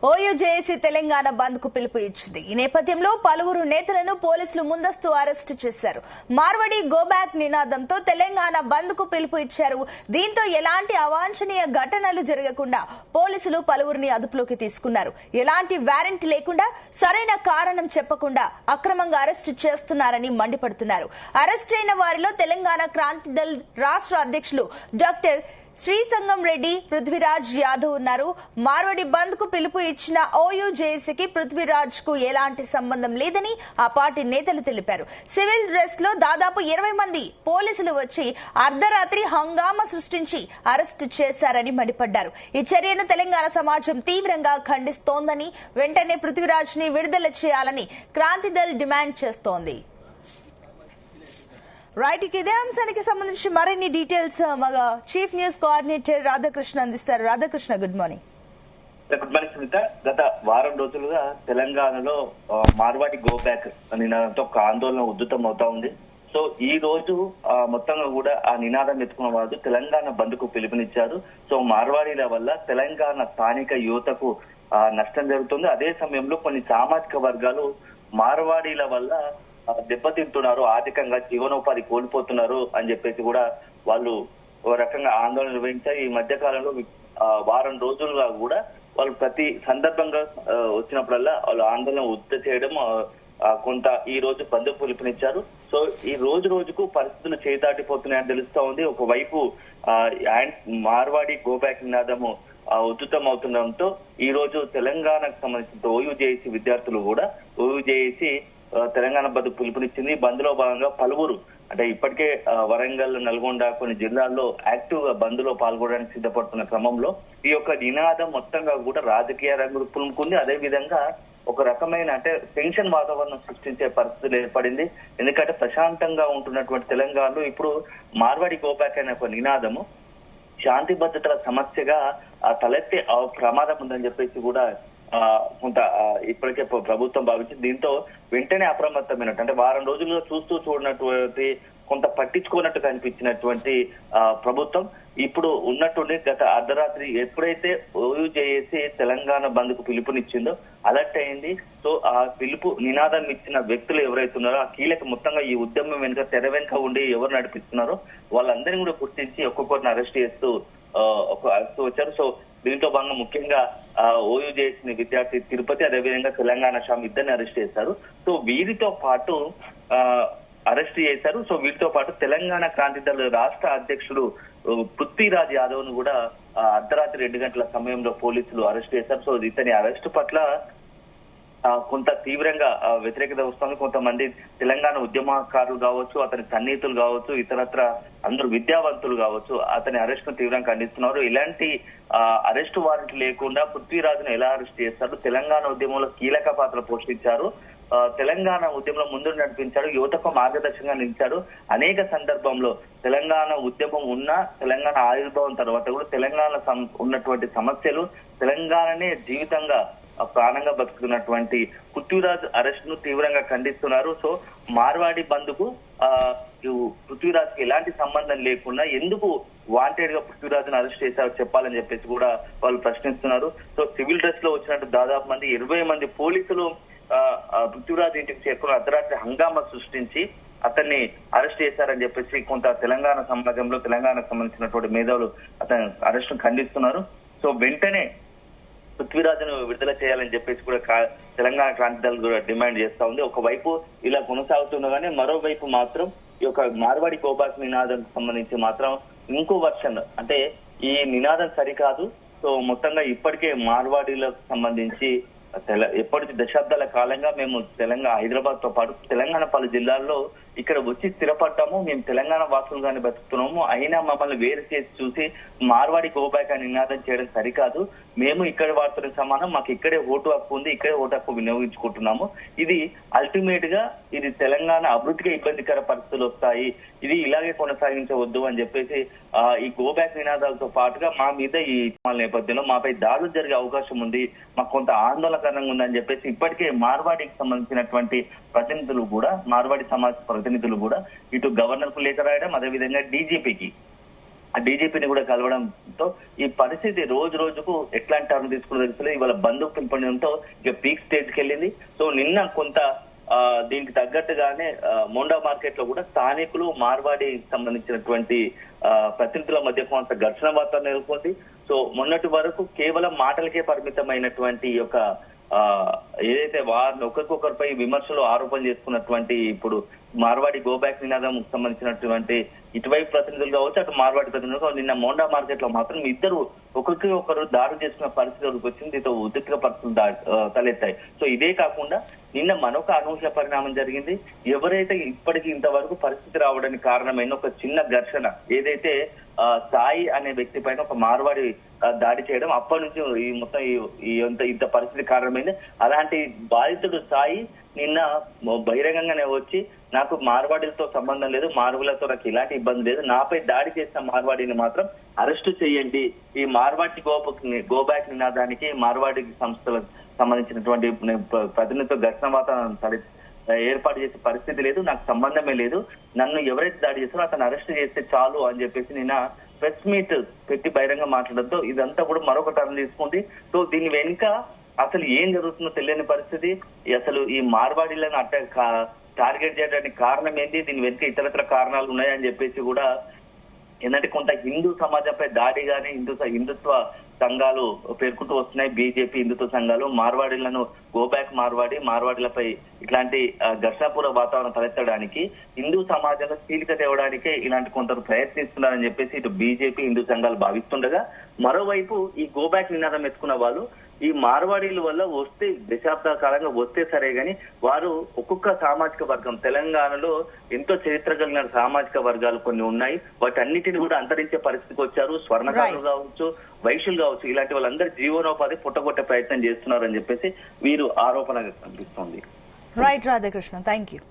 OUJAC Telangana బంద్ కు పిలుపు ఇచ్చింది. ఈ నేపథ్యంలో పలువురు నేతలను పోలీసులు ముందస్తు అరెస్టు చేశారు. మార్వాడి గో బ్యాక్ నినాదంతో తెలంగాణ బంద్ కు పిలుపు ఇచ్చారు. దీంతో ఎలాంటి అవాంఛనీయ ఘటనలు జరగకుండా పోలీసులు పలువురిని అదుపులోకి తీసుకున్నారు. ఎలాంటి వారెంట్ లేకుండా సరైన కారణం చెప్పకుండా అక్రమంగా అరెస్టు చేస్తున్నారని మండిపడుతున్నారు. అరెస్ట్ అయిన వారిలో తెలంగాణ క్రాంతి దళ్ రాష్ట్ర అధ్యక్షులు డాక్టర్ శ్రీసంగం రెడ్డి, పృథ్వీరాజ్ యాదవ్ ఉన్నారు. మార్వాడి బంద్ కు పిలుపు ఇచ్చిన ఓయూజేఏసీకి పృథ్వీరాజ్ కు ఎలాంటి సంబంధం లేదని ఆ పార్టీ నేతలు తెలిపారు. సివిల్ డ్రెస్ లో దాదాపు 20 మంది పోలీసులు వచ్చి అర్ధరాత్రి హంగామా సృష్టించి అరెస్టు చేశారని మండిపడ్డారు. ఈ చర్యను తెలంగాణ సమాజం తీవ్రంగా ఖండిస్తోందని, వెంటనే పృథ్వీరాజ్ ని విడుదల చేయాలని క్రాంతి దళ్ డిమాండ్ చేస్తోంది. రైట్, ఇదే అంశానికి సంబంధించి మరిన్ని details chief news coordinator Radhakrishna అందిస్తారు. Radhakrishna, good morning. Good morning Sunitha. గత వారం రోజులుగా తెలంగాణలో మార్వాడి గో బ్యాక్ నినాదంతో ఒక ఆందోళన ఉధృతం అవుతా ఉంది. సో ఈ రోజు మొత్తంగా కూడా ఆ నినాదం ఎత్తుకున్న వాళ్ళు తెలంగాణ బంద్ కు పిలుపునిచ్చారు. సో మార్వాడీల వల్ల తెలంగాణ స్థానిక యువతకు నష్టం జరుగుతుంది. అదే సమయంలో కొన్ని సామాజిక వర్గాలు మార్వాడీల వల్ల దెబ్బతింటున్నారు, ఆర్థికంగా జీవనోపాధి కోల్పోతున్నారు అని చెప్పేసి కూడా వాళ్ళు ఒక రకంగా ఆందోళన నిర్వహించారు. ఈ మధ్య కాలంలో వారం రోజులుగా కూడా వాళ్ళు ప్రతి సందర్భంగా వచ్చినప్పుడల్లా వాళ్ళు ఆందోళన ఉద్ధృత చేయడం, కొంత ఈ రోజు బంద్ పిలుపునిచ్చారు. సో ఈ రోజు రోజుకు పరిస్థితులు చేదాటిపోతున్నాయని తెలుస్తా ఉంది. ఒకవైపు మార్వాడి గో బ్యాక్ నినాదము ఉధృతం అవుతుండడంతో ఈ రోజు తెలంగాణకు సంబంధించిన ఓయూజేఏసీ విద్యార్థులు కూడా ఓయూజేఏసీ తెలంగాణ బంద్ పిలుపునిచ్చింది. బంద్ లో భాగంగా పలువురు అంటే ఇప్పటికే వరంగల్, నల్గొండ కొన్ని జిల్లాల్లో యాక్టివ్ గా బంద్ లో పాల్గొనడానికి సిద్ధపడుతున్న క్రమంలో ఈ యొక్క నినాదం మొత్తంగా కూడా రాజకీయ రంగులు పులుముకుంది. అదే విధంగా ఒక రకమైన అంటే టెన్షన్ వాతావరణం సృష్టించే పరిస్థితులు ఏర్పడింది. ఎందుకంటే ప్రశాంతంగా ఉంటున్నటువంటి తెలంగాణలో ఇప్పుడు మార్వాడి గో బ్యాక్ అనే ఒక నినాదము శాంతి భద్రతల సమస్యగా తలెత్తే ప్రమాదం ఉందని చెప్పేసి కూడా కొంత ఇప్పటికే ప్రభుత్వం భావించింది. దీంతో వెంటనే అప్రమత్తమైనట్టు అంటే వారం రోజుల్లో చూస్తూ చూడనటువంటి కొంత పట్టించుకోనట్టు కనిపించినటువంటి ప్రభుత్వం ఇప్పుడు ఉన్నట్టుండి గత అర్ధరాత్రి ఎప్పుడైతే ఓయూజేఏసీ తెలంగాణ బంద్ కు పిలుపునిచ్చిందో అలర్ట్ అయింది. సో ఆ పిలుపు నినాదం ఇచ్చిన వ్యక్తులు ఎవరైతే ఉన్నారో ఆ కీలక మొత్తంగా ఈ ఉద్యమం వెనుక తెర వెనుక ఉండి ఎవరు నడిపిస్తున్నారో వాళ్ళందరినీ కూడా గుర్తించి ఒక్కొక్కరిని అరెస్ట్ చేస్తూ వచ్చారు. సో దీంతో భాగంగా ముఖ్యంగా ఓయూజేఏసీ విద్యార్థి తిరుపతి, అదేవిధంగా తెలంగాణ షామ్ ఇద్దరిని అరెస్ట్ చేశారు. సో వీరితో పాటు అరెస్ట్ చేశారు. సో వీటితో పాటు తెలంగాణ క్రాంతి దళ్ రాష్ట్ర అధ్యక్షుడు పృథ్వీరాజ్ యాదవ్ ను కూడా అర్ధరాత్రి 2 గంటల సమయంలో పోలీసులు అరెస్ట్ చేశారు. సో ఇతని అరెస్ట్ పట్ల కొంత తీవ్రంగా వ్యతిరేకత వస్తుంది. కొంతమంది తెలంగాణ ఉద్యమకారులు కావచ్చు, అతని సన్నిహితులు కావచ్చు, ఇతరత్ర అందరూ విద్యావంతులు కావచ్చు అతని అరెస్ట్ ను తీవ్రంగా ఖండిస్తున్నారు. ఇలాంటి అరెస్టు వారెంట్ లేకుండా పృథ్వీరాజును ఎలా అరెస్ట్ చేస్తారు? తెలంగాణ ఉద్యమంలో కీలక పాత్ర పోషించారు, తెలంగాణ ఉద్యమంలో ముందు నడిపించాడు, యువతకు మార్గదర్శకంగా నిలిచాడు. అనేక సందర్భంలో తెలంగాణ ఉద్యమం ఉన్నా తెలంగాణ ఆవిర్భావం తర్వాత కూడా తెలంగాణ ఉన్నటువంటి సమస్యలు తెలంగాణనే జీవితంగా ప్రాణంగా బతుకుతున్నటువంటి పృథ్వీరాజ్ అరెస్ట్ ను తీవ్రంగా ఖండిస్తున్నారు. సో మార్వాడి బంద్ కు పృథ్వీరాజ్ కి ఎలాంటి సంబంధం లేకుండా ఎందుకు వాంటెడ్ గా పృథ్వీరాజ్ అరెస్ట్ చేశారో చెప్పాలని చెప్పేసి కూడా వాళ్ళు ప్రశ్నిస్తున్నారు. సో సివిల్ డ్రెస్ లో వచ్చినట్టు దాదాపు 20 మంది పోలీసులు పృథ్వీరాజ్ ఇంటికి చేరుకుని అర్ధరాత్రి హంగామా సృష్టించి అతన్ని అరెస్ట్ చేశారని చెప్పేసి కొంత తెలంగాణ సమాజంలో తెలంగాణకు సంబంధించినటువంటి మేధావులు అతని అరెస్ట్ ను ఖండిస్తున్నారు. సో వెంటనే పృథ్వీరాజును విడుదల చేయాలని చెప్పేసి కూడా తెలంగాణ క్రాంతి దళ్ కూడా డిమాండ్ చేస్తా ఉంది. ఒకవైపు ఇలా కొనసాగుతుండగానే మరోవైపు మాత్రం ఈ యొక్క మార్వాడి గో బ్యాక్ నినాదానికి సంబంధించి మాత్రం ఇంకో వర్షన్ అంటే ఈ నినాదం సరికాదు. సో మొత్తంగా ఇప్పటికే మార్వాడీలకు సంబంధించి ఎప్పటి దశాబ్దాల కాలంగా మేము హైదరాబాద్ తో పాటు తెలంగాణ పలు జిల్లాల్లో ఇక్కడ వచ్చి స్థిరపడ్డాము, మేము తెలంగాణ వాసులుగానే బతుకుతున్నాము, అయినా మమ్మల్ని వేరు చేసి చూసి మార్వాడి గో బ్యాక్ అని నినాదం చేయడం సరికాదు. మేము ఇక్కడ వాడుతున్న సమానం, మాకు ఇక్కడే ఓటు హక్కు ఉంది, ఇక్కడే ఓటు హక్కు వినియోగించుకుంటున్నాము. ఇది అల్టిమేట్ గా ఇది తెలంగాణ అభివృద్ధిగా ఇబ్బందికర పరిస్థితులు వస్తాయి, ఇది ఇలాగే కొనసాగించవద్దు అని చెప్పేసి ఈ గో బ్యాక్ నినాదాలతో పాటుగా మా మీద ఈ నేపథ్యంలో మాపై దాడులు జరిగే అవకాశం ఉంది, మాకు కొంత ఆందోళనకరంగా ఉందని చెప్పేసి ఇప్పటికే మార్వాడికి సంబంధించినటువంటి ప్రతినిధులు కూడా, మార్వాడి సమాజ ప్రతినిధులు కూడా ఇటు గవర్నర్ కు లేఖ రాయడం, అదేవిధంగా డీజీపీకి డీజీపీని కూడా కలవడంతో ఈ పరిస్థితి రోజు రోజుకు ఎట్లాంటి టర్న్ తీసుకుని తెలుస్తుంది. ఇవాళ బంధుకు పిలుపునివ్వడంతో ఇక పీక్ స్టేజ్ కి వెళ్ళింది. సో నిన్న కొంత దీనికి తగ్గట్టుగానే మోండా మార్కెట్ లో కూడా స్థానికులు మార్వాడి సంబంధించినటువంటి ప్రతినిధుల మధ్య కొంత ఘర్షణ వాతావరణం నెలకొంది. సో మొన్నటి వరకు కేవలం మాటలకే పరిమితమైనటువంటి యొక్క ఏదైతే వారిని ఒకరికొకరిపై విమర్శలు ఆరోపణలు చేసుకున్నటువంటి ఇప్పుడు మార్వాడి గో బ్యాక్ నినాదం సంబంధించినటువంటి ఇటువైపు ప్రతినిధులు కావచ్చు, అటు మార్వాడి ప్రతినిధులు కావచ్చు, నిన్న మోండా మార్కెట్ లో మాత్రం ఇద్దరు ఒకరికి ఒకరు దాడి చేసుకున్న పరిస్థితి వచ్చింది. దీంతో ఉద్రిక్త పరిస్థితులు తలెత్తాయి. సో ఇదే కాకుండా నిన్న మరొక అనూహ్య పరిణామం జరిగింది. ఎవరైతే ఇప్పటికీ ఇంతవరకు పరిస్థితి రావడానికి కారణమైన ఒక చిన్న ఘర్షణ ఏదైతే సాయి అనే వ్యక్తి పైన ఒక మార్వాడి దాడి చేయడం, అప్పటి నుంచి ఈ మొత్తం ఇంత పరిస్థితి కారణమైంది. అలాంటి బాధితుడు సాయి నిన్న బహిరంగంగానే వచ్చి నాకు మార్వాడిలతో సంబంధం లేదు, మార్వులతో నాకు ఇలాంటి ఇబ్బంది లేదు, నాపై దాడి చేసిన మార్వాడిని మాత్రం అరెస్టు చేయండి, ఈ మార్వాడి గో బ్యాక్ నినాదానికి మార్వాడి సంస్థలకు సంబంధించినటువంటి ప్రతినిధితో ఘర్షణ వాతావరణం ఏర్పాటు చేసే పరిస్థితి లేదు, నాకు సంబంధమే లేదు, నన్ను ఎవరైతే దాడి చేస్తారో అతను అరెస్ట్ చేస్తే చాలు అని చెప్పేసి నిన్న ప్రెస్ మీట్ పెట్టి బహిరంగ మాట్లాడడంతో ఇదంతా కూడా మరొక టర్న్ తీసుకుంది. సో దీని వెనుక అసలు ఏం జరుగుతుందో తెలియని పరిస్థితి. అసలు ఈ మార్వాడీలను టార్గెట్ చేయడానికి కారణం ఏంటి, దీని వెనుక ఇతరత్ర కారణాలు ఉన్నాయని చెప్పేసి కూడా ఏంటంటే కొంత హిందూ సమాజంపై దాడి గానీ హిందుత్వ సంఘాలు పేర్కొంటూ వస్తున్నాయి. బీజేపీ హిందుత్వ సంఘాలు మార్వాడీలను గో బ్యాక్ మార్వాడీలపై ఇట్లాంటి ఘర్షణపూర్వ వాతావరణం తలెత్తడానికి హిందూ సమాజంలో చీలిక తేవడానికే ఇలాంటి కొందరు ప్రయత్నిస్తున్నారని చెప్పేసి ఇటు బీజేపీ హిందూ సంఘాలు భావిస్తుండగా, మరోవైపు ఈ గో బ్యాక్ నినాదం ఎత్తుకున్న వాళ్ళు ఈ మార్వాడీల వల్ల వస్తే దశాబ్దాల కాలంగా వస్తే సరే గాని వారు ఒక్కొక్క సామాజిక వర్గం తెలంగాణలో ఎంతో చరిత్ర కలిగిన సామాజిక వర్గాలు కొన్ని ఉన్నాయి, వాటన్నిటిని కూడా అంతరించే పరిస్థితికి వచ్చారు. స్వర్ణకారులు కావచ్చు, వైశ్యులు కావచ్చు, ఇలాంటి వాళ్ళందరూ జీవనోపాధి పుట్టగొట్టే ప్రయత్నం చేస్తున్నారని చెప్పేసి వీరు ఆరోపణ కనిపిస్తోంది. Right Radhakrishna, thank you.